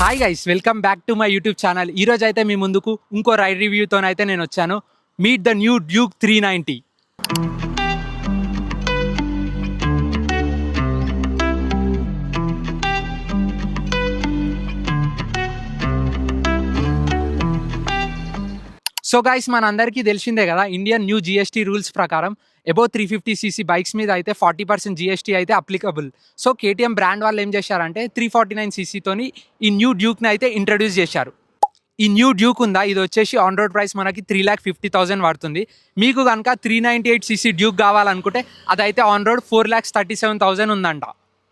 Hi guys, welcome back to my YouTube channel. ఈ రోజు అయితే మీ ముందుకు ఇంకో రైడ్ రివ్యూతోనైతే నేను వచ్చాను. Meet the new Duke 390. So guys, మనందరికీ తెలిసిందే కదా, ఇండియన్ న్యూ జిఎస్టీ రూల్స్ ప్రకారం అబౌవ్ 350cc బైక్స్ మీద అయితే 40% జిఎస్టీ అయితే అప్లికబుల్. సో కేటీఎం బ్రాండ్ వాళ్ళు ఏం చేశారంటే 349cc ఈ న్యూ డ్యూక్ని అయితే ఇంట్రడ్యూస్ చేశారు. ఈ న్యూ డ్యూక్ ఉందా, ఇది వచ్చేసి ఆన్ రోడ్ ప్రైస్ మనకి 3,50,000 పడుతుంది. మీకు కనుక 398cc డ్యూక్ కావాలనుకుంటే అదైతే ఆన్ రోడ్ 4,37,000 ఉందంట.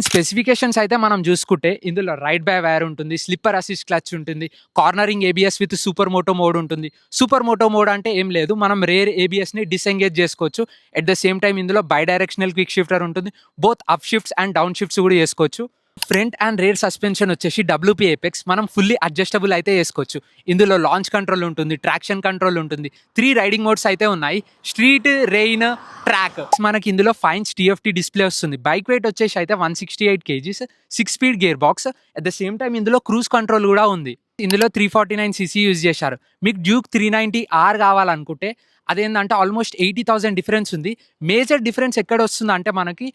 స్పెసిఫికేషన్స్ అయితే మనం చూసుకుంటే ఇందులో రైడ్ బై వైర్ ఉంటుంది, స్లిప్పర్ అసిస్ట్ క్లచ్ ఉంటుంది, cornering ABS with super moto mode ఉంటుంది. సూపర్ మోటో మోడ్ అంటే ఏం లేదు, మనం రేర్ ఏబిఎస్ని డిసెంగేజ్ చేసుకోవచ్చు. అట్ ద సేమ్ టైం ఇందులో బై డైరెక్షనల్ క్విక్ షిఫ్టర్ ఉంటుంది, both up shifts and down shifts కూడా చేసుకోవచ్చు. ఫ్రంట్ అండ్ రేర్ సస్పెన్షన్ వచ్చేసి WP Apex, మనం ఫుల్లీ అడ్జస్టబుల్ అయితే చేసుకోవచ్చు. ఇందులో లాంచ్ కంట్రోల్ ఉంటుంది, ట్రాక్షన్ కంట్రోల్ ఉంటుంది, 3 రైడింగ్ మోడ్స్ అయితే ఉన్నాయి, స్ట్రీట్, రెయిన్, ట్రాక్. మనకి ఇందులో ఫైన్స్ TFT డిస్ప్లే వస్తుంది. బైక్ వెయిట్ వచ్చేసి అయితే 168 kgs, 6 speed gear box. At the same time ఇందులో క్రూజ్ కంట్రోల్ కూడా ఉంది. ఇందులో 349cc యూజ్ చేశారు. మీకు డ్యూక్ 390R కావాలనుకుంటే అదేంటంటే ఆల్మోస్ట్ 80,000 డిఫరెన్స్ ఉంది. మేజర్ డిఫరెన్స్ ఎక్కడ వస్తుంది అంటే మనకి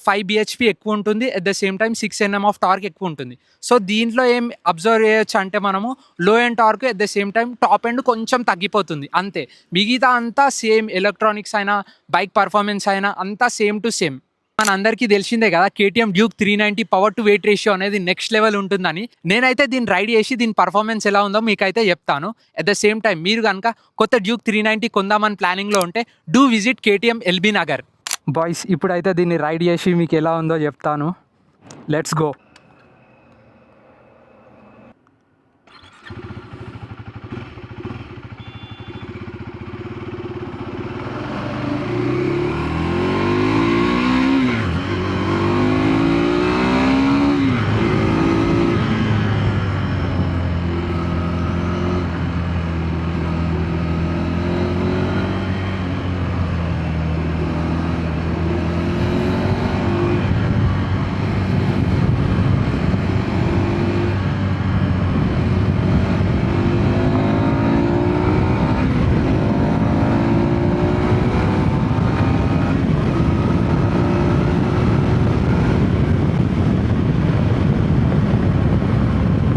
5 bhp ఎక్కువ ఉంటుంది, at the same time 6 Nm of torque ఎక్కువ ఉంటుంది. సో దీంట్లో ఏం అబ్జర్వ్ చేయొచ్చు అంటే మనము లో end torque, at the same time top end కొంచెం తగ్గిపోతుంది అంతే. మిగతా అంతా సేమ్, ఎలక్ట్రానిక్స్ అయినా బైక్ పర్ఫార్మెన్స్ అయినా అంతా సేమ్ టు సేమ్. మన అందరికీ తెలిసిందే కదా, KTM Duke 390 power to weight ratio అనేది నెక్స్ట్ లెవెల్ ఉంటుందని. నేనైతే దీన్ని రైడ్ చేసి దీని పర్ఫార్మెన్స్ ఎలా ఉందో మీకైతే చెప్తాను. అట్ ద సేమ్ టైం మీరు కనుక కొత్త డ్యూక్ 390 కొందామని ప్లానింగ్లో ఉంటే do visit KTM LB Nagar. Boys, ఇప్పుడైతే దీన్ని రైడ్ చేసి మీకు ఎలా ఉందో చెప్తాను. Let's go.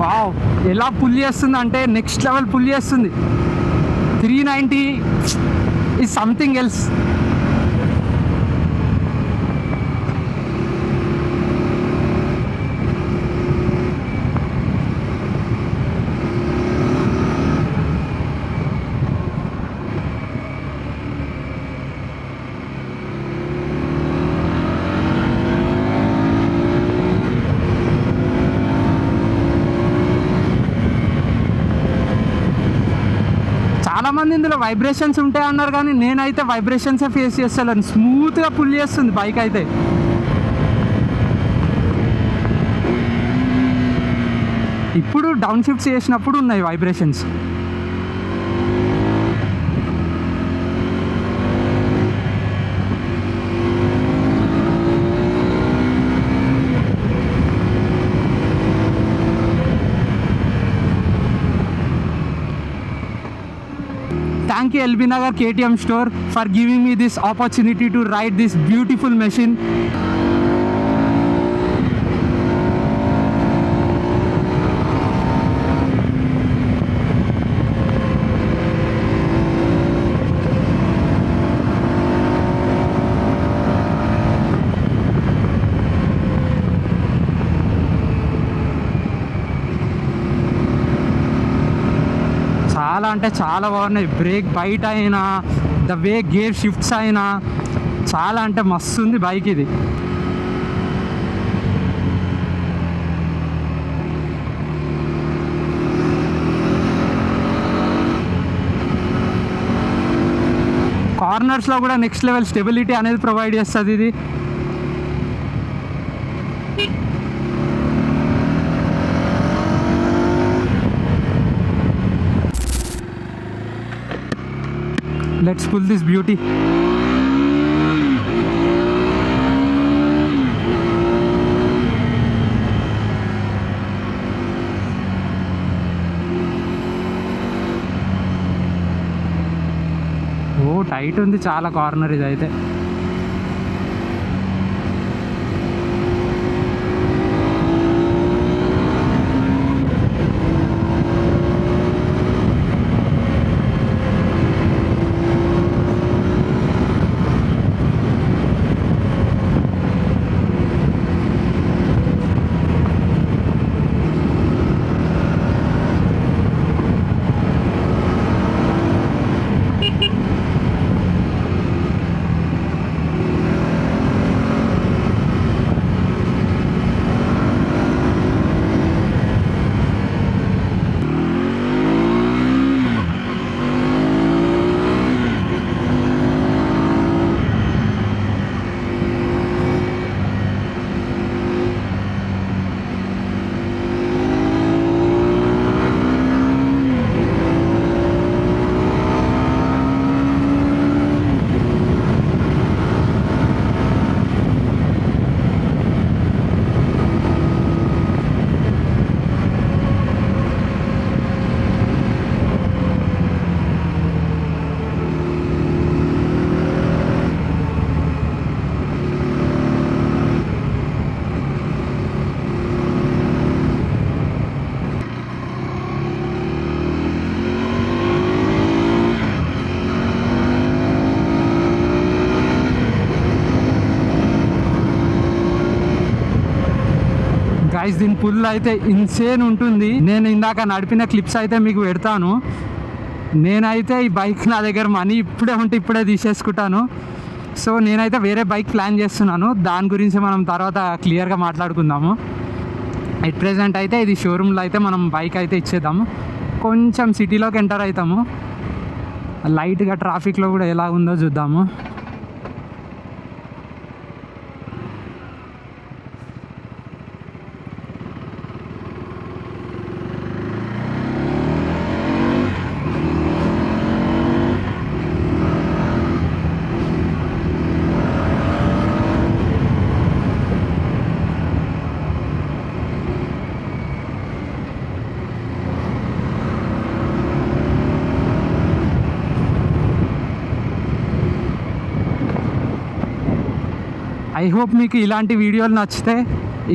వావ్, ఎలా పుల్ చేస్తుంది అంటే నెక్స్ట్ లెవెల్ పుల్ చేస్తుంది. 390 ఈజ్ సంథింగ్ ఎల్స్. చాలా మంది ఇందులో వైబ్రేషన్స్ ఉంటాయి అన్నారు, కానీ నేనైతే వైబ్రేషన్సే ఫేస్ చేస్తాను. స్మూత్గా పుల్ చేస్తుంది బైక్ అయితే. ఇప్పుడు డౌన్ షిఫ్ట్స్ చేసినప్పుడు ఉన్నాయి vibrations. Thank you LB Nagar KTM store for giving me this opportunity to ride this beautiful machine. చాలా అంటే చాలా బాగున్నాయి. బ్రేక్ బైట్ అయినా, ద వే గేర్ షిఫ్ట్స్ అయినా చాలా అంటే మస్తు ఉంది బైక్ ఇది. కార్నర్స్లో కూడా నెక్స్ట్ లెవెల్ స్టెబిలిటీ అనేది ప్రొవైడ్ చేస్తుంది ఇది. Let's pull this beauty. Tight ఉంది చాలా కార్నర్ ఇదైతే. గైస్ దీని పుల్ అయితే ఇన్సేన్ ఉంటుంది. నేను ఇందాక నడిపిన క్లిప్స్ అయితే మీకు పెడతాను. నేనైతే ఈ బైక్ నా దగ్గర మనీ ఇప్పుడే ఉంటే ఇప్పుడే తీసేసుకుంటాను. సో నేనైతే వేరే బైక్ ప్లాన్ చేస్తున్నాను, దాని గురించి మనం తర్వాత క్లియర్గా మాట్లాడుకుందాము. ఎట్ ప్రెజెంట్ అయితే ఇది షోరూంలో అయితే మనం బైక్ అయితే ఇచ్చేద్దాము. కొంచెం సిటీలోకి ఎంటర్ అవుతాము, లైట్గా ట్రాఫిక్లో కూడా ఎలా ఉందో చూద్దాము. ఐ హోప్ మీకు ఇలాంటి వీడియోలు నచ్చితే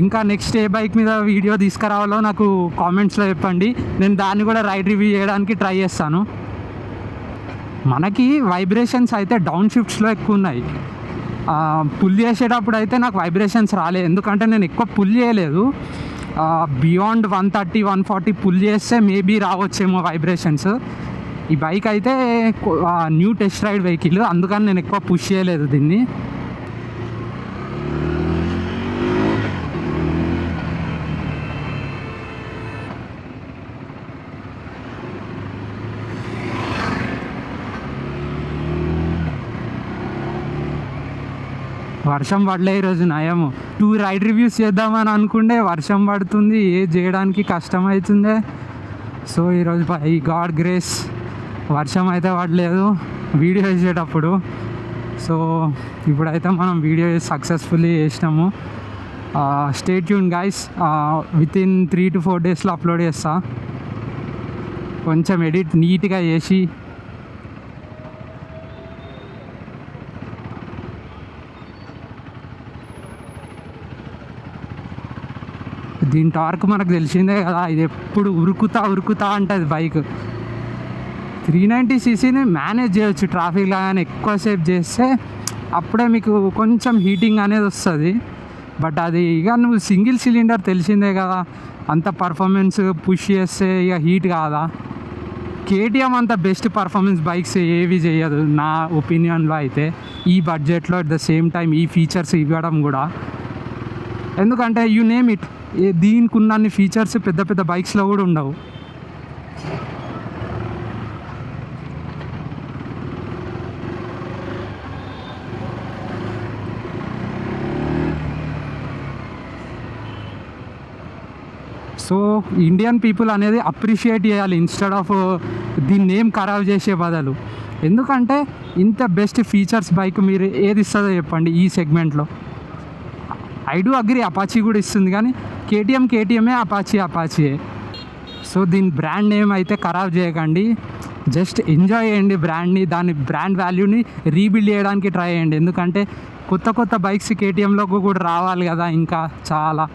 ఇంకా నెక్స్ట్ ఏ బైక్ మీద వీడియో తీసుకురావాలో నాకు కామెంట్స్లో చెప్పండి. నేను దాన్ని కూడా రైడ్ రివ్యూ చేయడానికి ట్రై చేస్తాను. మనకి వైబ్రేషన్స్ అయితే డౌన్ షిఫ్ట్స్లో ఎక్కువ ఉన్నాయి. పుల్ చేసేటప్పుడు అయితే నాకు వైబ్రేషన్స్ రాలేదు, ఎందుకంటే నేను ఎక్కువ పుల్ చేయలేదు. బియాండ్ 130, 140 పుల్ చేస్తే మేబీ రావచ్చేమో వైబ్రేషన్స్. ఈ బైక్ అయితే న్యూ టెస్ట్ రైడ్ వెహికల్, అందుకని నేను ఎక్కువ పుష్ చేయలేదు దీన్ని. వర్షం పడలే ఈరోజు, నయము. 2 రైడ్ రివ్యూస్ చేద్దామని అనుకుంటే వర్షం పడుతుంది, చేయడానికి కష్టమవుతుంది. సో ఈరోజు బై గాడ్ గ్రేస్ వర్షం అయితే పడలేదు వీడియో చేసేటప్పుడు. సో ఇప్పుడైతే మనం వీడియో సక్సెస్ఫుల్లీ చేసినాము. Stay tune guys, with in 3 to 4 డేస్లో అప్లోడ్ చేస్తా. కొంచెం ఎడిట్ నీట్గా చేసి దీని టార్క్ మనకు తెలిసిందే కదా, ఇది ఎప్పుడు ఉరుకుతా ఉంటుంది బైక్. 390ccని మేనేజ్ చేయొచ్చు ట్రాఫిక్లో, కానీ ఎక్కువసేపు చేస్తే అప్పుడే మీకు కొంచెం హీటింగ్ అనేది వస్తుంది. బట్ అది ఇక నువ్వు సింగిల్ సిలిండర్ తెలిసిందే కదా, అంత పర్ఫార్మెన్స్ పుష్ చేస్తే ఇక హీట్ కాదా. కేటీఎం అంత బెస్ట్ పర్ఫార్మెన్స్ బైక్స్ ఏవి చేయదు నా ఒపీనియన్లో అయితే, ఈ బడ్జెట్లో అట్ ద సేమ్ టైం ఈ ఫీచర్స్ ఇవ్వడం కూడా. ఎందుకంటే యూ నేమ్ ఇట్, దీనికి ఉన్నన్ని ఫీచర్స్ పెద్ద పెద్ద బైక్స్లో కూడా ఉండవు. సో ఇండియన్ పీపుల్ అనేది అప్రిషియేట్ చేయాలి ఇన్స్టెడ్ ఆఫ్ దీన్ని ఏం ఖరాబ్ చేసే బదులు. ఎందుకంటే ఇంత బెస్ట్ ఫీచర్స్ బైక్ మీరు ఏది ఇస్తుందో చెప్పండి ఈ సెగ్మెంట్లో. ఐ డూ అగ్రీ, అపాచీ కూడా ఇస్తుంది, కానీ కేటీఎంఏ, అపాచీయే. సో దీని బ్రాండ్ నేమ్ అయితే ఖరాబ్ చేయకండి. జస్ట్ ఎంజాయ్ చేయండి బ్రాండ్ని, దాని బ్రాండ్ వాల్యూని రీబిల్డ్ చేయడానికి ట్రై చేయండి. ఎందుకంటే కొత్త కొత్త బైక్స్ కేటీఎంలోకి కూడా రావాలి కదా ఇంకా చాలా.